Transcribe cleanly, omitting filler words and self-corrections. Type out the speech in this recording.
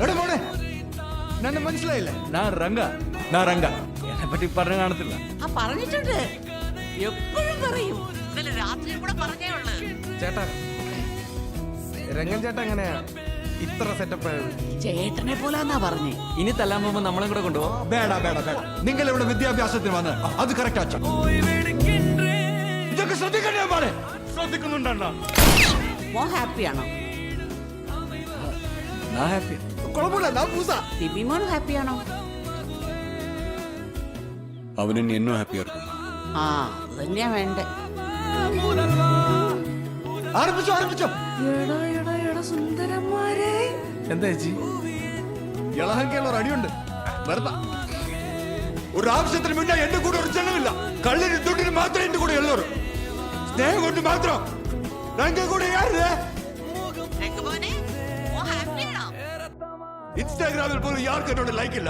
എടാ മോനെ എന്നെ മനസ്സിലായില്ലേ? ഞാൻ റംഗ എന്നെ പറ്റി പറഞ്ഞു കാണത്തില്ല. ആ പറഞ്ഞിട്ടുണ്ട്, എപ്പോഴും പറയും. ഇന്നലെ രാത്രി കൂടെ പറഞ്ഞേ ഉള്ളു. ചേട്ടാ രംഗൻ ചേട്ടാ എങ്ങനെയാ ഇത്ര സെറ്റപ്പ് ആയത്? ചേട്ടനെ പോലാന്നാ പറഞ്ഞേ. ഇനി തല്ലാൻ പോകുമ്പോ നമ്മളെ കൂടെ കൊണ്ടുപോകാം. വേണ്ട വേണ്ട വേണ്ട, നിങ്ങൾ ഇവിടെ വിദ്യാഭ്യാസത്തിന് വന്ന് അത് കറക്റ്റ് ആച്ച. ഇതൊക്കെ ശ്രദ്ധിക്കണ്ടേ മോനെ? ശ്രദ്ധിക്കുന്നുണ്ടോ? മോ ഹാപ്പിയാണോ? ഞാൻ ഹാപ്പി. കുഴപ്പമില്ല, ഞാൻ പൂസ. ബിബിമോൻ ഹാപ്പിയാണോ? അവനും എന്നും ഹാപ്പി ആയിരിക്കും. ആ അത് തന്നെയാ വേണ്ടേ. ആരംഭിച്ചോ ആരംഭിച്ചോ. സുന്ദരന്മാരെ, എന്താ ചേച്ചി ഇളഹങ്കയുള്ള ഒരു അടിയുണ്ട്. വെറുതെ ഒരു ആവശ്യത്തിന് മുന്നേ എന്റെ കൂടെ ഒരു ചെലവില്ല. കള്ളിന് തൊട്ടിന് മാത്രമേ എന്റെ കൂടെ ഉള്ളൂ. സ്നേഹം കൊണ്ട് മാത്രം രംഗ കൂടെ ഇൻസ്റ്റാഗ്രാമിൽ പോലും യാർക്ക് എന്നോട് ലൈക്കില്ല.